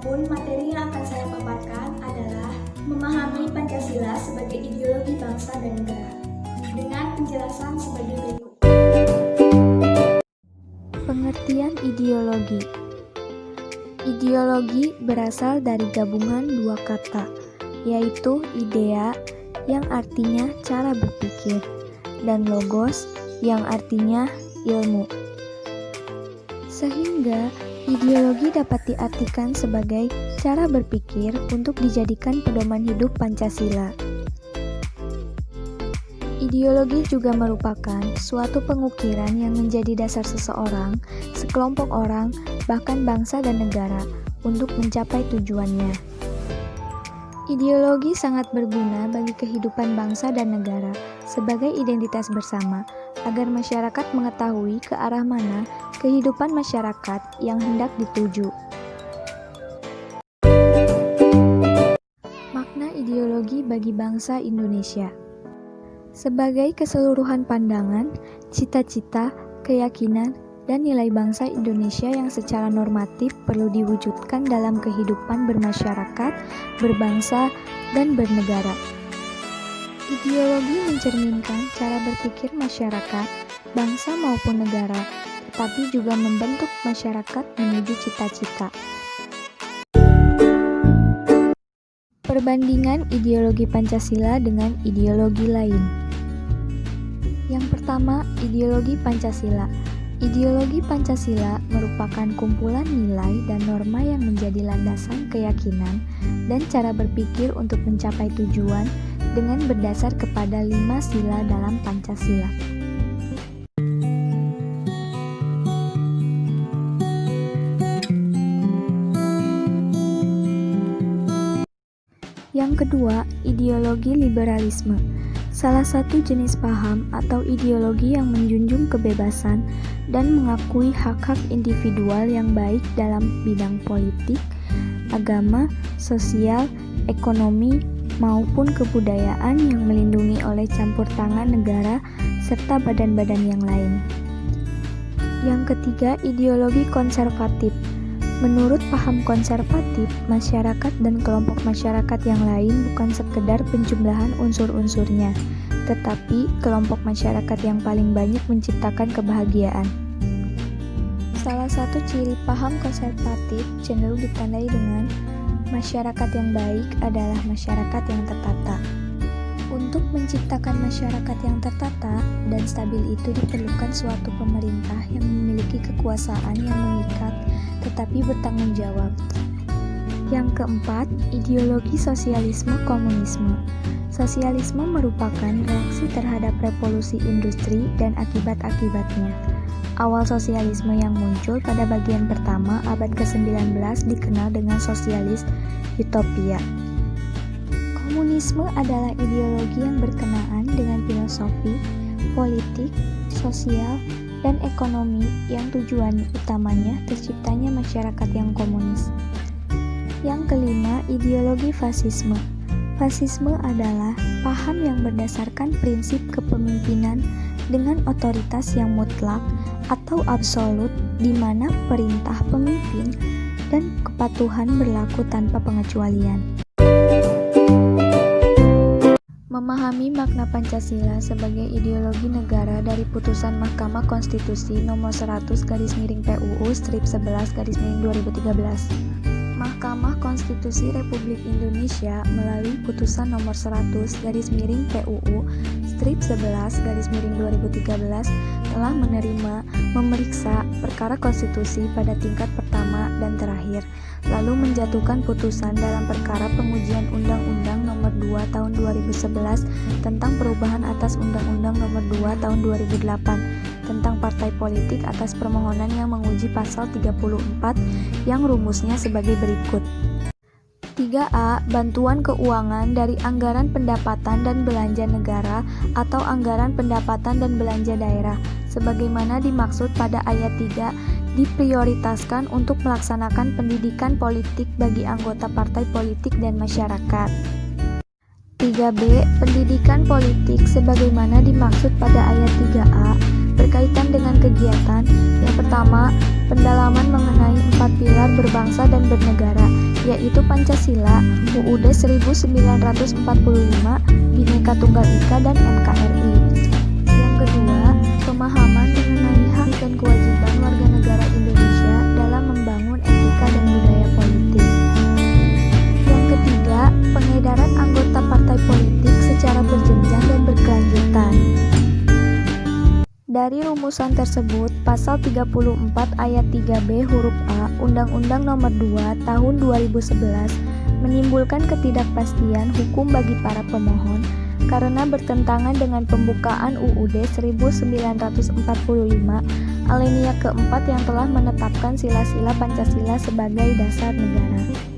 Adapun materi yang akan saya paparkan adalah memahami Pancasila sebagai ideologi bangsa dan negara dengan penjelasan sebagai berikut. Pengertian ideologi. Ideologi berasal dari gabungan dua kata, yaitu idea yang artinya cara berpikir dan logos yang artinya ilmu. Sehingga ideologi dapat diartikan sebagai cara berpikir untuk dijadikan pedoman hidup Pancasila. Ideologi juga merupakan suatu pengukiran yang menjadi dasar seseorang, sekelompok orang, bahkan bangsa dan negara untuk mencapai tujuannya. Ideologi sangat berguna bagi kehidupan bangsa dan negara sebagai identitas bersama, agar masyarakat mengetahui ke arah mana kehidupan masyarakat yang hendak dituju. Makna ideologi bagi bangsa Indonesia sebagai keseluruhan pandangan, cita-cita, keyakinan, dan nilai bangsa Indonesia yang secara normatif perlu diwujudkan dalam kehidupan bermasyarakat, berbangsa, dan bernegara. Ideologi mencerminkan cara berpikir masyarakat, bangsa maupun negara, tetapi juga membentuk masyarakat menuju cita-cita. Perbandingan ideologi Pancasila dengan ideologi lain. Yang pertama, ideologi Pancasila. Ideologi Pancasila merupakan kumpulan nilai dan norma yang menjadi landasan keyakinan dan cara berpikir untuk mencapai tujuan dengan berdasar kepada 5 sila dalam Pancasila. Yang kedua, ideologi liberalisme. Salah satu jenis paham atau ideologi yang menjunjung kebebasan dan mengakui hak-hak individual yang baik dalam bidang politik, agama, sosial, ekonomi, maupun kebudayaan yang melindungi oleh campur tangan negara serta badan-badan yang lain. Yang ketiga, ideologi konservatif. Menurut paham konservatif, masyarakat dan kelompok masyarakat yang lain bukan sekedar penjumlahan unsur-unsurnya, tetapi kelompok masyarakat yang paling banyak menciptakan kebahagiaan. Salah satu ciri paham konservatif cenderung ditandai dengan masyarakat yang baik adalah masyarakat yang tertata. Untuk menciptakan masyarakat yang tertata dan stabil itu diperlukan suatu pemerintah yang memiliki kekuasaan yang mengikat tetapi bertanggung jawab. Yang keempat, ideologi sosialisme komunisme. Sosialisme merupakan reaksi terhadap revolusi industri dan akibat-akibatnya. Awal sosialisme yang muncul pada bagian pertama abad ke-19 dikenal dengan sosialis utopia. Komunisme adalah ideologi yang berkenaan dengan filosofi, politik, sosial, dan ekonomi yang tujuan utamanya terciptanya masyarakat yang komunis. Yang kelima, ideologi fasisme. Fasisme adalah paham yang berdasarkan prinsip kepemimpinan dengan otoritas yang mutlak atau absolut di mana perintah pemimpin dan kepatuhan berlaku tanpa pengecualian. Memahami makna Pancasila sebagai ideologi negara dari putusan Mahkamah Konstitusi nomor 100/PUU/11/2013. Mahkamah Konstitusi Republik Indonesia melalui putusan nomor 100/PUU/11/2013 telah memeriksa perkara konstitusi pada tingkat pertama dan terakhir, lalu menjatuhkan putusan dalam perkara pengujian Undang-Undang Nomor 2 Tahun 2011 tentang perubahan atas Undang-Undang Nomor 2 Tahun 2008 tentang partai politik atas permohonan yang menguji pasal 34 yang rumusnya sebagai berikut. 3A. Bantuan keuangan dari anggaran pendapatan dan belanja negara atau anggaran pendapatan dan belanja daerah sebagaimana dimaksud pada ayat 3 diprioritaskan untuk melaksanakan pendidikan politik bagi anggota partai politik dan masyarakat. 3B. Pendidikan politik sebagaimana dimaksud pada ayat 3A berkaitan dengan kegiatan yang pertama, pendalaman mengenai 4 pilar berbangsa dan bernegara, yaitu Pancasila, UUD 1945, Bhinneka Tunggal Ika, dan NKRI. Yang kedua, pemahaman mengenai hak dan kewajiban warga negara Indonesia dalam membangun etika dan budaya politik. Yang ketiga, pengedaran anggota partai politik secara berjenjang dan berkelanjutan. Dari rumusan tersebut, Pasal 34 Ayat 3B huruf A Undang-Undang Nomor 2 Tahun 2011 menimbulkan ketidakpastian hukum bagi para pemohon karena bertentangan dengan pembukaan UUD 1945 alinea keempat yang telah menetapkan sila-sila Pancasila sebagai dasar negara.